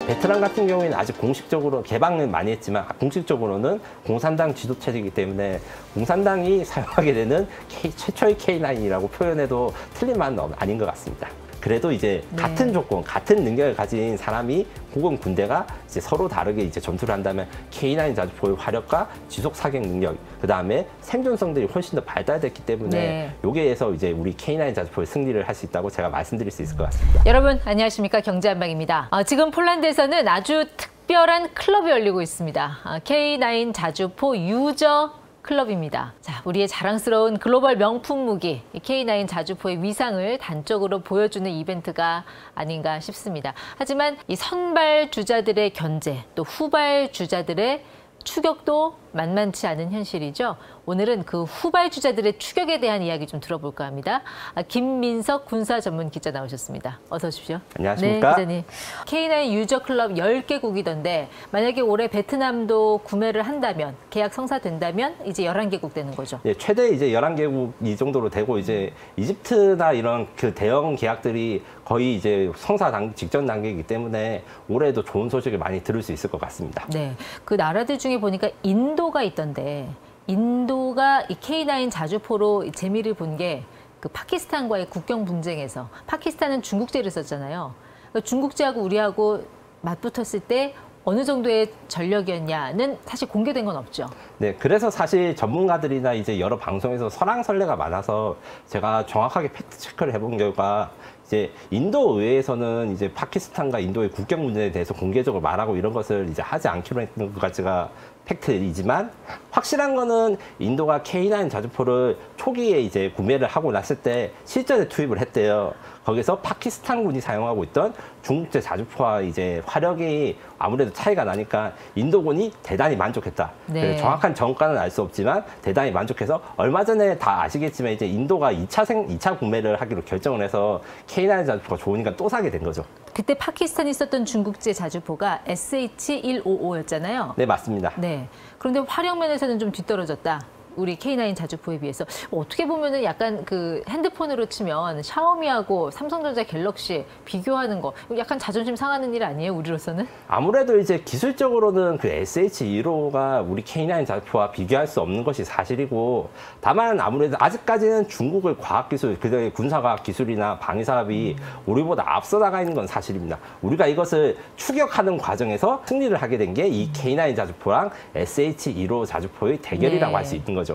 베트남 같은 경우에는 아직 공식적으로 개방은 많이 했지만 공식적으로는 공산당 지도체제이기 때문에 공산당이 사용하게 되는 최초의 K9이라고 표현해도 틀린 말은 아닌 것 같습니다. 그래도 이제 같은 조건, 같은 능력을 가진 사람이 혹은 군대가 이제 서로 다르게 이제 전투를 한다면 K9 자주포의 화력과 지속 사격 능력, 그 다음에 생존성들이 훨씬 더 발달됐기 때문에 여기에서 이제 우리 K9 자주포의 승리를 할 수 있다고 제가 말씀드릴 수 있을 것 같습니다. 여러분 안녕하십니까, 경제한방입니다. 지금 폴란드에서는 아주 특별한 클럽이 열리고 있습니다. K9 자주포 유저 클럽입니다. 자, 우리의 자랑스러운 글로벌 명품 무기 K9 자주포의 위상을 단적으로 보여주는 이벤트가 아닌가 싶습니다. 하지만 이 선발 주자들의 견제, 또 후발 주자들의 추격도 만만치 않은 현실이죠. 오늘은 그 후발 주자들의 추격에 대한 이야기 좀 들어볼까 합니다. 김민석 군사 전문 기자 나오셨습니다. 어서 오십시오. 안녕하십니까. 네, 기자님. K9 유저 클럽 10개국이던데 만약에 올해 베트남도 구매를 한다면, 계약 성사된다면 이제 11개국 되는 거죠. 예, 최대 이제 11개국 이 정도로 되고 이제 이집트나 이런 그 대형 계약들이 거의 이제 성사 직전 단계이기 때문에 올해도 좋은 소식을 많이 들을 수 있을 것 같습니다. 네, 그 나라들 중에 보니까 인도가 있던데 인도가 이 K9 자주포로 재미를 본 게 그 파키스탄과의 국경 분쟁에서 파키스탄은 중국제를 썼잖아요. 그러니까 중국제하고 우리하고 맞붙었을 때 어느 정도의 전력이었냐는 사실 공개된 건 없죠. 네, 그래서 사실 전문가들이나 이제 여러 방송에서 설왕설래가 많아서 제가 정확하게 팩트 체크를 해본 결과 이제 인도 의회에서는 이제 파키스탄과 인도의 국경 문제에 대해서 공개적으로 말하고 이런 것을 이제 하지 않기로 했던 것까지가 팩트이지만 확실한 거는 인도가 K9 자주포를 초기에 이제 구매를 하고 났을 때 실전에 투입을 했대요. 거기서 파키스탄군이 사용하고 있던 중국제 자주포와 이제 화력이 아무래도 차이가 나니까 인도군이 대단히 만족했다. 네. 정확한 정가는 알 수 없지만 대단히 만족해서 얼마 전에 다 아시겠지만 이제 인도가 2차 구매를 하기로 결정을 해서 K9 자주포가 좋으니까 또 사게 된 거죠. 그때 파키스탄이 썼던 중국제 자주포가 SH-155였잖아요. 네, 맞습니다. 네. 그런데 화력 면에서는 좀 뒤떨어졌다. 우리 K9 자주포에 비해서. 어떻게 보면은 약간 그 핸드폰으로 치면 샤오미하고 삼성전자 갤럭시 비교하는 거 약간 자존심 상하는 일 아니에요, 우리로서는? 아무래도 이제 기술적으로는 그 SH-155가 우리 K9 자주포와 비교할 수 없는 것이 사실이고, 다만 아무래도 아직까지는 중국의 과학기술, 그다음에 군사과학 기술이나 방위사업이 우리보다 앞서 나가 있는 건 사실입니다. 우리가 이것을 추격하는 과정에서 승리를 하게 된 게 이 K9 자주포랑 SH-155 자주포의 대결이라고 할 수 있는 거죠.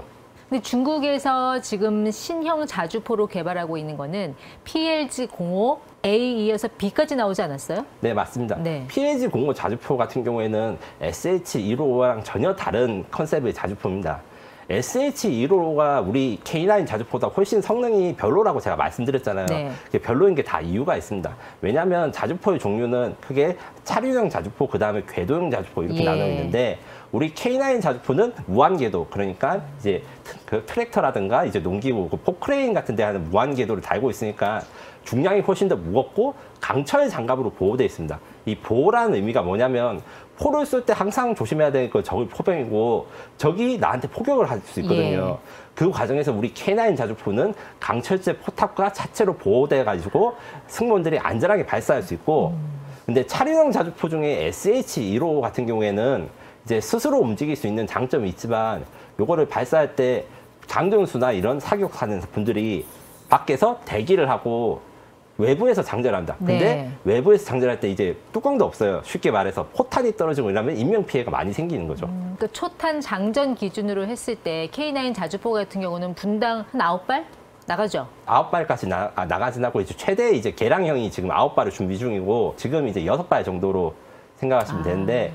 근데 중국에서 지금 신형 자주포로 개발하고 있는 거는 PLG-05, A 이어서 B까지 나오지 않았어요? 네, 맞습니다. 네. PLG-05 자주포 같은 경우에는 SH-155랑 전혀 다른 컨셉의 자주포입니다. SH-155가 우리 K9 자주포보다 훨씬 성능이 별로라고 제가 말씀드렸잖아요. 네. 별로인 게 다 이유가 있습니다. 왜냐하면 자주포의 종류는 크게 차류형 자주포, 그 다음에 궤도형 자주포 이렇게 나눠 있는데 우리 K9 자주포는 무한궤도, 그러니까 이제 그 트랙터라든가 이제 농기구, 그 포크레인 같은 데 하는 무한궤도를 달고 있으니까 중량이 훨씬 더 무겁고 강철 장갑으로 보호되어 있습니다. 이 보호라는 의미가 뭐냐면 포를 쏠 때 항상 조심해야 되는 건 적의 포병이고 적이 나한테 포격을 할 수 있거든요. 그 과정에서 우리 K9 자주포는 강철제 포탑과 자체로 보호돼 가지고 승무원들이 안전하게 발사할 수 있고, 근데 차량형 자주포 중에 SH-155 같은 경우에는 이제 스스로 움직일 수 있는 장점이 있지만 요거를 발사할 때 장전수나 이런 사격하는 분들이 밖에서 대기를 하고 외부에서 장전을 합니다. 근데 외부에서 장전할 때 이제 뚜껑도 없어요. 쉽게 말해서 포탄이 떨어지고 이러면 인명피해가 많이 생기는 거죠. 그러니까 초탄 장전 기준으로 했을 때 K9 자주포 같은 경우는 분당 한 9발? 나가죠? 9발까지 나가진 않고 이제 최대 이제 개량형이 지금 9발을 준비 중이고 지금 이제 6발 정도로 생각하시면 되는데,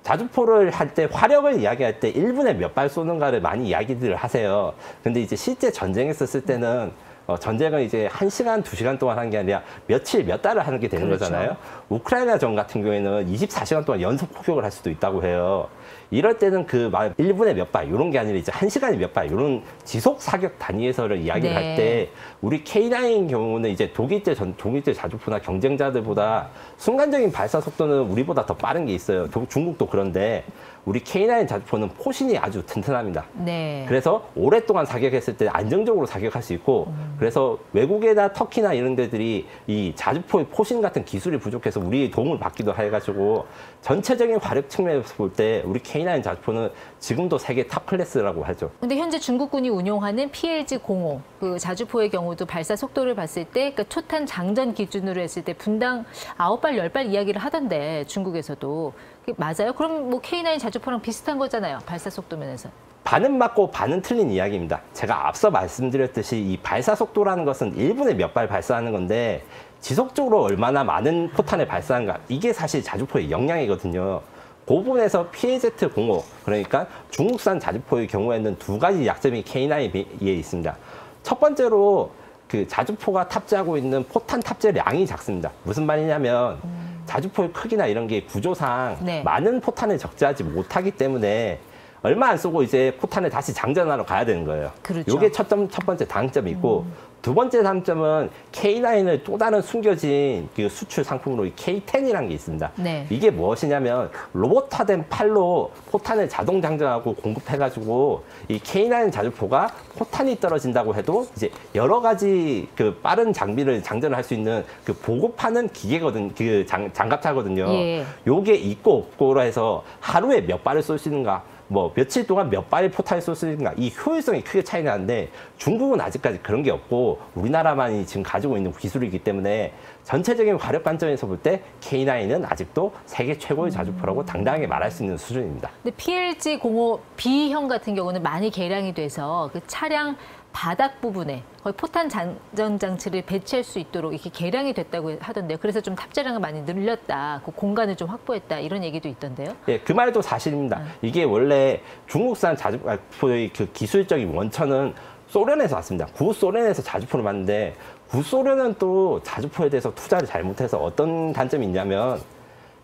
자주포를 할 때 화력을 이야기할 때 1분에 몇 발 쏘는가를 많이 이야기들을 하세요. 근데 이제 실제 전쟁했었을 때는 전쟁은 이제 1시간, 2시간 동안 하는 게 아니라 며칠, 몇 달을 하는 게 되는 거잖아요. 우크라이나전 같은 경우에는 24시간 동안 연속 포격을 할 수도 있다고 해요. 이럴 때는 그 1분에 몇 발, 이런 게 아니라 이제 1시간에 몇 발, 이런 지속 사격 단위에서를 이야기를 할 때 우리 K9 경우는 이제 독일제 자주포나 경쟁자들보다 순간적인 발사 속도는 우리보다 더 빠른 게 있어요. 중국도 그런데 우리 K9 자주포는 포신이 아주 튼튼합니다. 네. 그래서 오랫동안 사격했을 때 안정적으로 사격할 수 있고 그래서 외국에다 터키나 이런 데들이 이 자주포의 포신 같은 기술이 부족해서 우리의 도움을 받기도 해가지고 전체적인 화력 측면에서 볼 때 우리 K9 자주포는 지금도 세계 탑 클래스라고 하죠. 근데 현재 중국군이 운용하는 PLG-05 그 자주포의 경우도 발사 속도를 봤을 때 그러니까 초탄 장전 기준으로 했을 때 분당 9발, 10발 이야기를 하던데 중국에서도 그게 맞아요? 그럼 뭐 K9 자주포랑 비슷한 거잖아요. 발사 속도 면에서. 반은 맞고 반은 틀린 이야기입니다. 제가 앞서 말씀드렸듯이 이 발사 속도라는 것은 1분에 몇 발 발사하는 건데 지속적으로 얼마나 많은 포탄을 발사하는가 이게 사실 자주포의 역량이거든요. 그 부분에서 PAZ-05 그러니까 중국산 자주포의 경우에는 두 가지 약점이 K9에 있습니다. 첫 번째로 그 자주포가 탑재하고 있는 포탄 탑재량이 작습니다. 무슨 말이냐면 자주포의 크기나 이런 게 구조상 네. 많은 포탄을 적재하지 못하기 때문에 얼마 안 쓰고 이제 포탄을 다시 장전하러 가야 되는 거예요. 그렇죠. 이게 첫 번째 장점이 있고 두 번째 장점은 K9의 또 다른 숨겨진 그 수출 상품으로 이 K10이라는 게 있습니다. 네. 이게 무엇이냐면 로봇화된 팔로 포탄을 자동 장전하고 공급해가지고 이 K9 자주포가 포탄이 떨어진다고 해도 이제 여러 가지 그 빠른 장비를 장전할 수 있는 그 보급하는 기계거든, 그 장갑차거든요. 예. 요게 있고 없고로 해서 하루에 몇 발을 쏠 수 있는가? 뭐 며칠 동안 몇 발의 포탄을 쏠 수 있는가 이 효율성이 크게 차이 나는데 중국은 아직까지 그런 게 없고 우리나라만이 지금 가지고 있는 기술이기 때문에 전체적인 화력 관점에서 볼 때 K9은 아직도 세계 최고의 자주포라고 당당하게 말할 수 있는 수준입니다. 근데 PLG-05 B형 같은 경우는 많이 개량이 돼서 그 차량 바닥 부분에 거의 포탄 장전 장치를 배치할 수 있도록 이렇게 개량이 됐다고 하던데요. 그래서 좀 탑재량을 많이 늘렸다, 그 공간을 좀 확보했다 이런 얘기도 있던데요. 예, 그 말도 사실입니다. 이게 원래 중국산 자주포의 그 기술적인 원천은 소련에서 왔습니다. 구소련에서 자주포를 만드는데 구소련은 또 자주포에 대해서 투자를 잘못해서 어떤 단점이 있냐면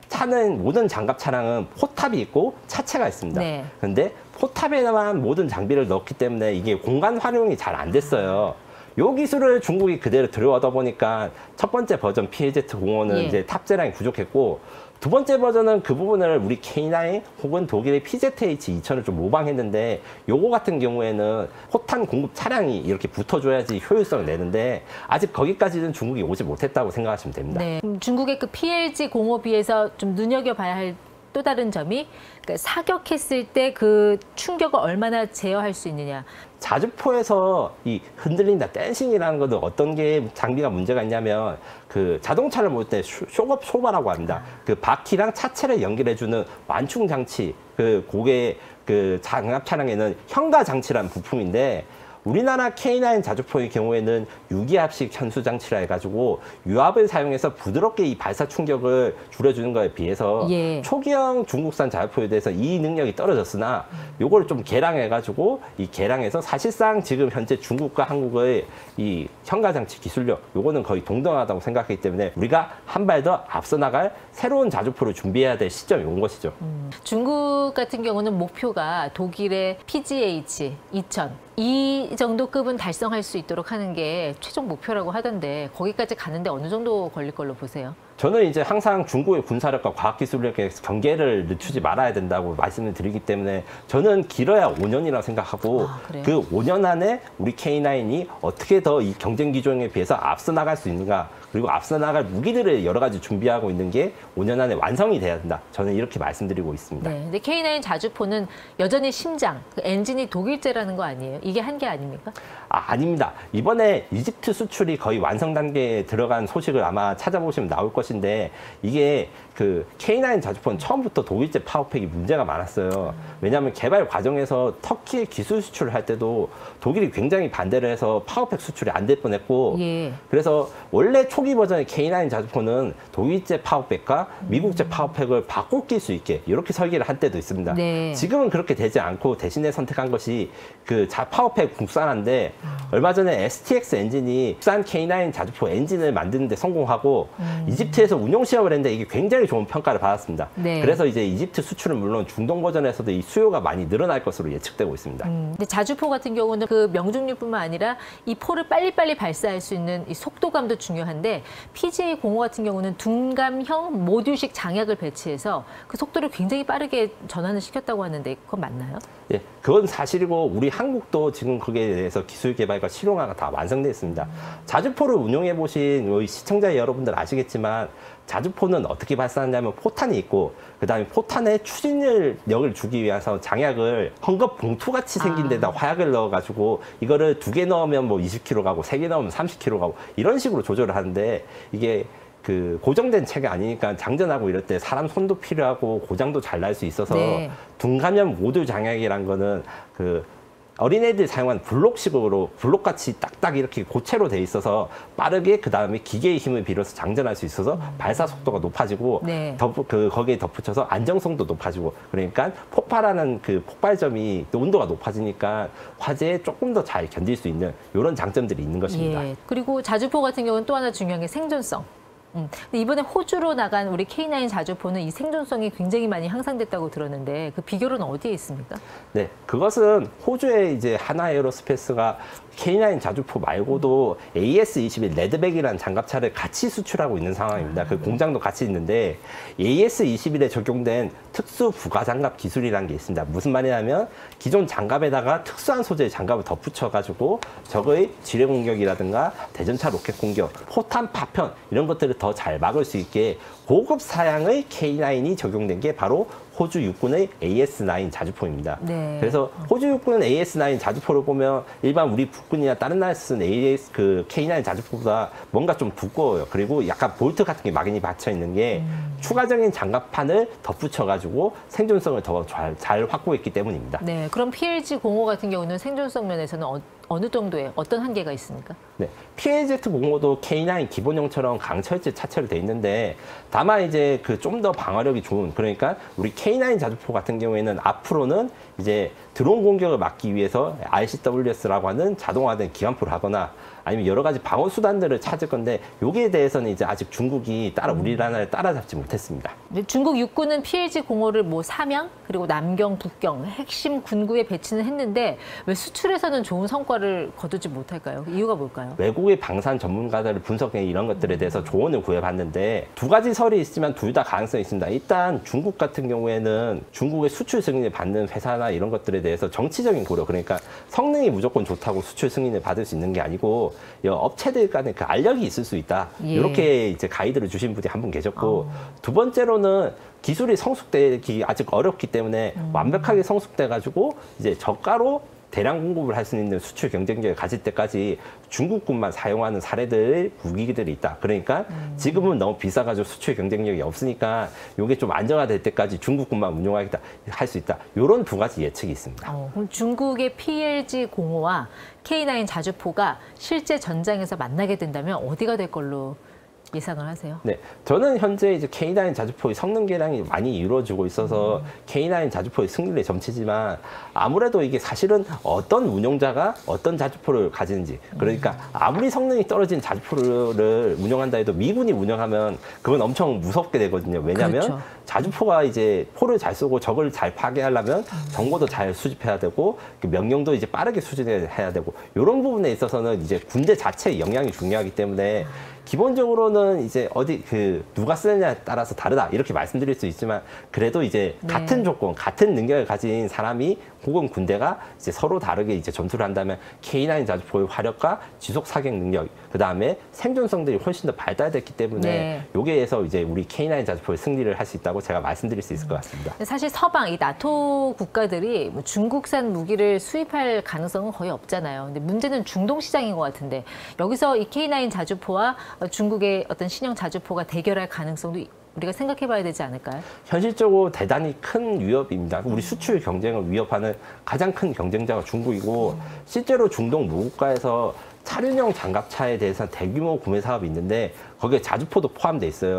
차는 모든 장갑 차량은 포탑이 있고 차체가 있습니다. 네. 그런데 포탑에만 모든 장비를 넣기 때문에 이게 공간 활용이 잘 안 됐어요. 요 기술을 중국이 그대로 들여오다 보니까 첫 번째 버전 PAZ-05는 예. 이제 탑재량이 부족했고 두 번째 버전은 그 부분을 우리 K9 혹은 독일의 PZH-2000을 좀 모방했는데 요거 같은 경우에는 포탄 공급 차량이 이렇게 붙어줘야지 효율성을 내는데 아직 거기까지는 중국이 오지 못했다고 생각하시면 됩니다. 네. 중국의 그 PLG-05 비해서 좀 눈여겨봐야 할 또 다른 점이 그러니까 사격했을 때 그 충격을 얼마나 제어할 수 있느냐. 자주포에서 이 흔들린다, 댄싱이라는 것은 어떤 게 장비가 문제가 있냐면 그 자동차를 몰 때 쇼업 쇼바라고 합니다. 그 바퀴랑 차체를 연결해주는 완충 장치, 그 고개 그 장갑 차량에는 현가 장치라는 부품인데 우리나라 K9 자주포의 경우에는 유기압식 현수 장치라 해가지고 유압을 사용해서 부드럽게 이 발사 충격을 줄여주는 것에 비해서 예. 초기형 중국산 자주포에 대해서 이 능력이 떨어졌으나 요걸 좀 개량해가지고 이 개량해서 사실상 지금 현재 중국과 한국의 이 현가 장치 기술력 요거는 거의 동등하다고 생각하기 때문에 우리가 한 발 더 앞서 나갈 새로운 자주포를 준비해야 될 시점이 온 것이죠. 중국 같은 경우는 목표가 독일의 PGH-2000 이 정도 급은 달성할 수 있도록 하는 게 최종 목표라고 하던데 거기까지 가는데 어느 정도 걸릴 걸로 보세요? 저는 이제 항상 중국의 군사력과 과학기술력에 경계를 늦추지 말아야 된다고 말씀을 드리기 때문에 저는 길어야 5년이라고 생각하고 그 5년 안에 우리 K9이 어떻게 더 이 경쟁 기종에 비해서 앞서 나갈 수 있는가 그리고 앞서 나갈 무기들을 여러 가지 준비하고 있는 게 5년 안에 완성이 돼야 된다. 저는 이렇게 말씀드리고 있습니다. 네, 근데 K9 자주포는 여전히 심장, 그 엔진이 독일제라는 거 아니에요? 이게 한계 아닙니까? 아닙니다. 이번에 이집트 수출이 거의 완성 단계에 들어간 소식을 아마 찾아보시면 나올 것인데 이게 그 K9 자주포는 처음부터 독일제 파워팩이 문제가 많았어요. 왜냐하면 개발 과정에서 터키에 기술 수출을 할 때도 독일이 굉장히 반대를 해서 파워팩 수출이 안 될 뻔했고 예. 그래서 원래 초기 버전의 K9 자주포는 독일제 파워팩과 미국제 파워팩을 바꿔 낄 수 있게 이렇게 설계를 한 때도 있습니다. 네. 지금은 그렇게 되지 않고 대신에 선택한 것이 그 파워팩 국산화인데 얼마 전에 STX 엔진이 국산 K9 자주포 엔진을 만드는 데 성공하고 이집트에서 운용 시험을 했는데 이게 굉장히 좋은 평가를 받았습니다. 네. 그래서 이제 이집트 수출은 물론 중동 버전에서도 이 수요가 많이 늘어날 것으로 예측되고 있습니다. 근데 자주포 같은 경우는 그 명중률뿐만 아니라 이 포를 빨리빨리 발사할 수 있는 이 속도감도 중요한데 있는데 PGA 공호 같은 경우는 둔감형 모듈식 장약을 배치해서 그 속도를 굉장히 빠르게 전환을 시켰다고 하는데 그건 맞나요? 예, 그건 사실이고 우리 한국도 지금 거기에 대해서 기술 개발과 실용화가 다 완성되어 있습니다. 자주포를 운용해 보신 우리 시청자 여러분들 아시겠지만 자주포는 어떻게 발사하냐면 포탄이 있고 그다음에 포탄에 추진력을 주기 위해서 장약을 헝겊 봉투같이 생긴 데다 화약을 넣어가지고 이거를 2개 넣으면 뭐 20km 가고 3개 넣으면 30km 가고 이런 식으로 조절을 하는데 이게 그 고정된 체가 아니니까 장전하고 이럴 때 사람 손도 필요하고 고장도 잘 날 수 있어서 네. 둔감형 모듈 장약이란 거는 그 어린애들 사용한 블록식으로 블록같이 딱딱 이렇게 고체로 돼 있어서 빠르게 그 다음에 기계의 힘을 빌어서 장전할 수 있어서 발사 속도가 높아지고 네. 거기에 덧붙여서 안정성도 높아지고 그러니까 폭발하는 그 폭발점이 온도가 높아지니까 화재에 조금 더 잘 견딜 수 있는 이런 장점들이 있는 것입니다. 예. 그리고 자주포 같은 경우는 또 하나 중요한 게 생존성. 근데 이번에 호주로 나간 우리 K9 자주포는 이 생존성이 굉장히 많이 향상됐다고 들었는데 그 비결은 어디에 있습니까? 네, 그것은 호주의 이제 하나 에어로스페이스가 K9 자주포 말고도 AS-21 레드백이라는 장갑차를 같이 수출하고 있는 상황입니다. 그 공장도 같이 있는데 AS-21에 적용된 특수 부가 장갑 기술이라는 게 있습니다. 무슨 말이냐면 기존 장갑에다가 특수한 소재의 장갑을 덧붙여가지고 적의 지뢰 공격이라든가 대전차 로켓 공격, 포탄 파편 이런 것들을 더 잘 막을 수 있게 고급 사양의 K9이 적용된 게 바로 호주 육군의 AS-9 자주포입니다. 네. 그래서 호주 육군 AS-9 자주포를 보면 일반 우리 북군이나 다른 나라에서 쓴 K9 자주포보다 뭔가 좀 두꺼워요. 그리고 약간 볼트 같은 게 막연히 받쳐 있는 게 추가적인 장갑판을 덧붙여가지고 생존성을 더 잘 확보했기 때문입니다. 네, 그럼 PLG 공호 같은 경우는 생존성 면에서는 어느 정도의 어떤 한계가 있습니까? 네, PAZ 공호도 K9 기본형처럼 강철제 차체로 돼 있는데 다만 이제 그 좀 더 방어력이 좋은 그러니까 우리 K9 자주포 같은 경우에는 앞으로는 이제 드론 공격을 막기 위해서 RCWS라고 하는 자동화된 기관포를 하거나 아니면 여러 가지 방어 수단들을 찾을 건데 여기에 대해서는 이제 아직 중국이 우리나라를 따라잡지 못했습니다. 중국 육군은 PLG 공호를 뭐 삼양 그리고 남경, 북경 핵심 군구에 배치는 했는데 왜 수출에서는 좋은 성과를 거두지 못할까요? 이유가 뭘까요? 외국의 방산 전문가들을 분석해 이런 것들에 대해서 조언을 구해봤는데 두 가지 설이 있지만 둘 다 가능성이 있습니다. 일단 중국 같은 경우에는 중국의 수출 승인을 받는 회사나 이런 것들에 대해서 정치적인 고려 그러니까 성능이 무조건 좋다고 수출 승인을 받을 수 있는 게 아니고 업체들 간에 그 알력이 있을 수 있다. 예. 이렇게 이제 가이드를 주신 분이 한 분 계셨고 두 번째로는 기술이 성숙되기 아직 어렵기 때문에 완벽하게 성숙돼가지고 이제 저가로 대량 공급을 할 수 있는 수출 경쟁력을 가질 때까지 중국군만 사용하는 사례들, 무기들이 있다. 그러니까 지금은 너무 비싸가지고 수출 경쟁력이 없으니까 이게 좀 안정화될 때까지 중국군만 운용하겠다, 할 수 있다. 이런 두 가지 예측이 있습니다. 그럼 중국의 PLG 공호와 K9 자주포가 실제 전장에서 만나게 된다면 어디가 될 걸로 예상을 하세요? 네, 저는 현재 이제 K9 자주포의 성능 개량이 많이 이루어지고 있어서 K9 자주포의 승리를 점치지만 아무래도 이게 사실은 어떤 운용자가 어떤 자주포를 가지는지 그러니까 아무리 성능이 떨어진 자주포를 운영한다 해도 미군이 운영하면 그건 엄청 무섭게 되거든요. 왜냐하면 그렇죠. 자주포가 이제 포를 잘 쏘고 적을 잘 파괴하려면 정보도 잘 수집해야 되고 명령도 이제 빠르게 수집해야 되고 이런 부분에 있어서는 이제 군대 자체의 역량이 중요하기 때문에 기본적으로는 이제 누가 쓰느냐에 따라서 다르다 이렇게 말씀드릴 수 있지만 그래도 이제 네. 같은 조건, 같은 능력을 가진 사람이 혹은 군대가 이제 서로 다르게 이제 전투를 한다면 K9 자주포의 화력과 지속 사격 능력, 그 다음에 생존성들이 훨씬 더 발달됐기 때문에 네. 여기에서 이제 우리 K9 자주포의 승리를 할 수 있다고 제가 말씀드릴 수 있을 것 같습니다. 사실 서방, 이 나토 국가들이 뭐 중국산 무기를 수입할 가능성은 거의 없잖아요. 근데 문제는 중동 시장인 것 같은데 여기서 이 K9 자주포와 중국의 어떤 신형 자주포가 대결할 가능성도 우리가 생각해 봐야 되지 않을까요? 현실적으로 대단히 큰 위협입니다. 우리 수출 경쟁을 위협하는 가장 큰 경쟁자가 중국이고 실제로 중동 무국가에서 차륜형 장갑차에 대해서 대규모 구매 사업이 있는데 거기에 자주포도 포함돼 있어요.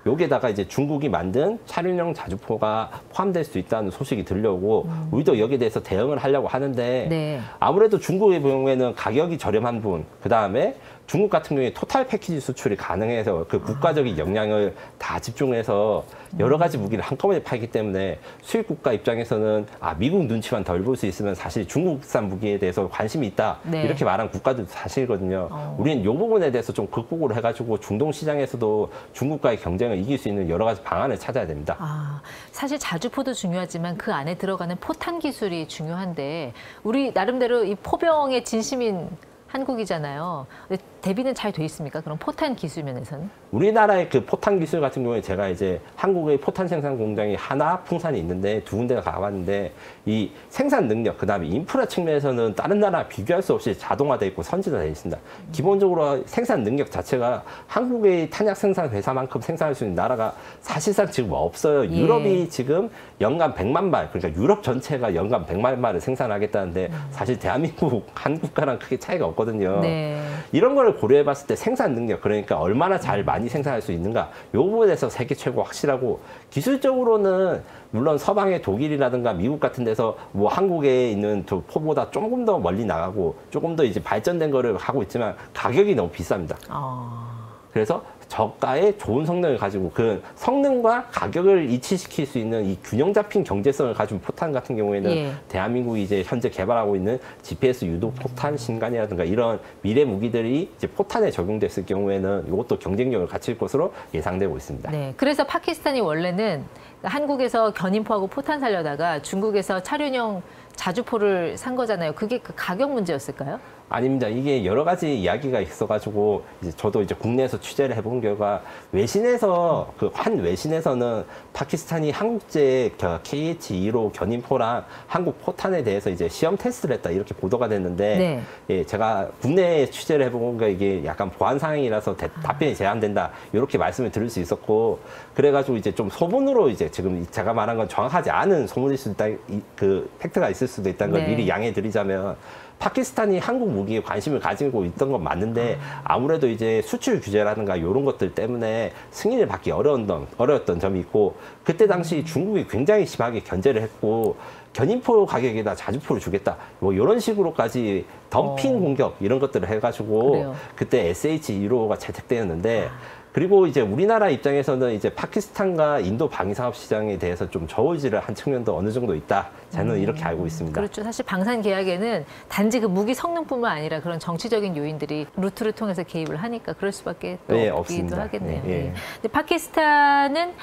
여기에다가 이제 중국이 만든 차륜형 자주포가 포함될 수 있다는 소식이 들려오고 우리도 여기에 대해서 대응을 하려고 하는데 네. 아무래도 중국의 경우에는 가격이 저렴한 분, 그 다음에 중국 같은 경우에 토탈 패키지 수출이 가능해서 그 국가적인 역량을 다 집중해서 여러 가지 무기를 한꺼번에 팔기 때문에 수입 국가 입장에서는 미국 눈치만 덜 볼 수 있으면 사실 중국산 무기에 대해서 관심이 있다. 네. 이렇게 말한 국가들도 사실이거든요. 우리는 이 부분에 대해서 좀 극복을 해가지고 중동 시장에서도 중국과의 경쟁을 이길 수 있는 여러 가지 방안을 찾아야 됩니다. 사실 자주포도 중요하지만 그 안에 들어가는 포탄 기술이 중요한데 우리 나름대로 이 포병의 진심인 한국이잖아요. 근데 대비는 잘 돼 있습니까? 그럼 포탄 기술 면에서는? 우리나라의 그 포탄 기술 같은 경우에 제가 이제 한국의 포탄 생산 공장이 하나, 풍산이 있는데 두 군데가 가봤는데 이 생산 능력, 그다음에 인프라 측면에서는 다른 나라 비교할 수 없이 자동화돼 있고 선진화되어 있습니다. 기본적으로 생산 능력 자체가 한국의 탄약 생산 회사만큼 생산할 수 있는 나라가 사실상 지금 없어요. 유럽이 지금 연간 100만 발, 그러니까 유럽 전체가 연간 100만 발을 생산하겠다는데 사실 대한민국, 한국과랑 크게 차이가 없거든요. 네. 이런 걸 고려해 봤을 때 생산 능력, 그러니까 얼마나 잘 많이 생산할 수 있는가, 이 부분에서 세계 최고 확실하고, 기술적으로는 물론 서방의 독일이라든가 미국 같은 데서 뭐 한국에 있는 저 포보다 조금 더 멀리 나가고 조금 더 이제 발전된 거를 하고 있지만 가격이 너무 비쌉니다. 그래서 저가의 좋은 성능을 가지고 그 성능과 가격을 이치시킬 수 있는 이 균형 잡힌 경제성을 가진 포탄 같은 경우에는 대한민국이 이제 현재 개발하고 있는 GPS 유도 포탄 신간이라든가 이런 미래 무기들이 이제 포탄에 적용됐을 경우에는 이것도 경쟁력을 갖출 것으로 예상되고 있습니다. 네, 그래서 파키스탄이 원래는 한국에서 견인포하고 포탄 살려다가 중국에서 차륜형 자주포를 산 거잖아요. 그게 그 가격 문제였을까요? 아닙니다. 이게 여러 가지 이야기가 있어가지고 이제 저도 이제 국내에서 취재를 해본 결과 외신에서 그 한 외신에서는 파키스탄이 한국제 KH-2로 견인포랑 한국 포탄에 대해서 이제 시험 테스트를 했다 이렇게 보도가 됐는데 예, 제가 국내에 취재를 해본 게 이게 약간 보안 상황이라서 답변이 제한된다 이렇게 말씀을 드릴 수 있었고 그래가지고 이제 좀 소문으로 이제 지금 제가 말한 건 정확하지 않은 소문일 수 있다 그 팩트가 있을 수도 있다는 걸 미리 양해해 드리자면. 파키스탄이 한국 무기에 관심을 가지고 있던 건 맞는데 아무래도 이제 수출 규제라든가 이런 것들 때문에 승인을 받기 어려웠던 점이 있고 그때 당시 중국이 굉장히 심하게 견제를 했고 견인포 가격에다 자주포를 주겠다 뭐 이런 식으로까지 덤핑 공격 이런 것들을 해가지고 그래요. 그때 SH-155가 채택되었는데 그리고 이제 우리나라 입장에서는 이제 파키스탄과 인도 방위산업 시장에 대해서 좀 저울질을 한 측면도 어느 정도 있다. 저는 이렇게 알고 있습니다. 그렇죠. 사실 방산 계약에는 단지 그 무기 성능뿐만 아니라 그런 정치적인 요인들이 루트를 통해서 개입을 하니까 그럴 수밖에 또 없기도 없습니다. 하겠네요. 네. 근데 파키스탄은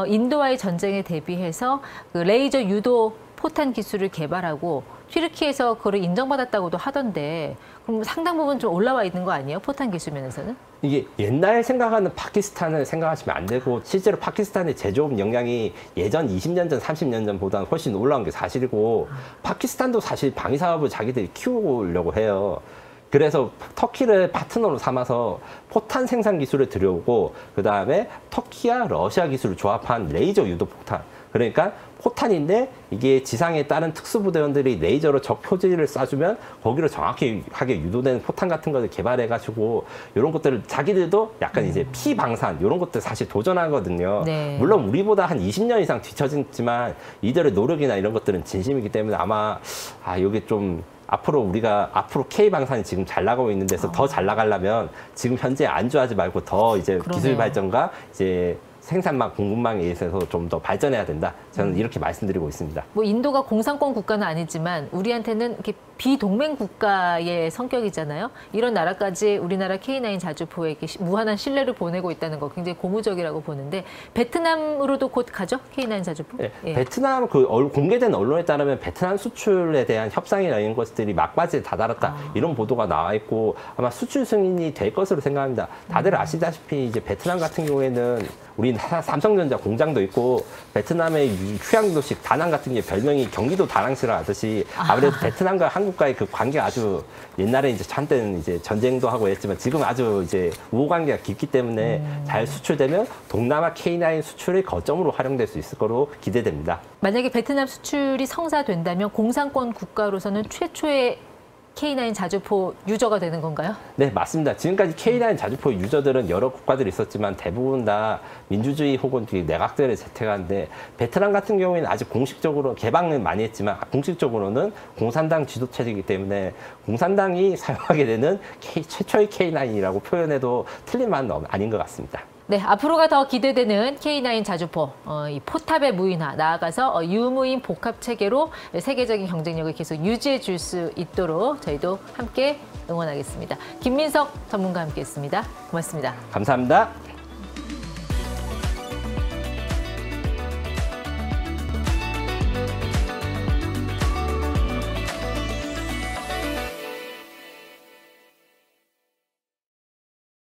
인도와의 전쟁에 대비해서 그 레이저 유도 포탄 기술을 개발하고 튀르키에서 그걸 인정받았다고도 하던데 그럼 상당 부분 좀 올라와 있는 거 아니에요? 포탄 기술 면에서는? 이게 옛날 생각하는 파키스탄을 생각하시면 안 되고 실제로 파키스탄의 제조업 역량이 예전 20년 전, 30년 전보다는 훨씬 올라온 게 사실이고 파키스탄도 사실 방위 사업을 자기들이 키우려고 해요. 그래서 터키를 파트너로 삼아서 포탄 생산 기술을 들여오고 그다음에 터키와 러시아 기술을 조합한 레이저 유도 포탄. 그러니까 포탄인데 이게 지상에 다른 특수부대원들이 레이저로 적 표지를 쏴주면 거기로 정확히 하게 유도되는 포탄 같은 것을 개발해가지고 이런 것들을 자기들도 약간 이제 피방산 이런 것들 사실 도전하거든요. 네. 물론 우리보다 한 20년 이상 뒤처졌지만 이들의 노력이나 이런 것들은 진심이기 때문에 아마 여기 좀 앞으로 K방산이 지금 잘 나가고 있는 데서 더 잘 나가려면 지금 현재 안주하지 말고 더 이제 기술 발전과 이제 생산망, 공급망에 의해서 좀 더 발전해야 된다. 저는 이렇게 말씀드리고 있습니다. 뭐 인도가 공산권 국가는 아니지만 우리한테는 이렇게 비동맹 국가의 성격이잖아요. 이런 나라까지 우리나라 K9 자주포에게 무한한 신뢰를 보내고 있다는 거 굉장히 고무적이라고 보는데 베트남으로도 곧 가죠? K9 자주포? 네, 베트남 공개된 언론에 따르면 베트남 수출에 대한 협상이나 이런 것들이 막바지에 다다랐다. 이런 보도가 나와 있고 아마 수출 승인이 될 것으로 생각합니다. 다들 아시다시피 이제 베트남 같은 경우에는 우리 삼성전자 공장도 있고 베트남의 휴양도시 다낭 같은 게 별명이 경기도 다낭시라 하듯이 아무래도 베트남과 한국과의 그 관계가 아주 옛날에 이제 한때는 이제 전쟁도 하고 했지만 지금 아주 이제 우호 관계가 깊기 때문에 잘 수출되면 동남아 K9 수출의 거점으로 활용될 수 있을 거로 기대됩니다. 만약에 베트남 수출이 성사된다면 공산권 국가로서는 최초의 K9 자주포 유저가 되는 건가요? 네, 맞습니다. 지금까지 K9 자주포 유저들은 여러 국가들이 있었지만 대부분 다 민주주의 혹은 내각제를 채택하는데 베트남 같은 경우에는 아직 공식적으로 개방은 많이 했지만 공식적으로는 공산당 지도 체제이기 때문에 공산당이 사용하게 되는 최초의 K9이라고 표현해도 틀린 말은 아닌 것 같습니다. 네, 앞으로가 더 기대되는 K9 자주포, 이 포탑의 무인화, 나아가서 유무인 복합 체계로 세계적인 경쟁력을 계속 유지해 줄 수 있도록 저희도 함께 응원하겠습니다. 김민석 전문가와 함께했습니다. 고맙습니다. 감사합니다.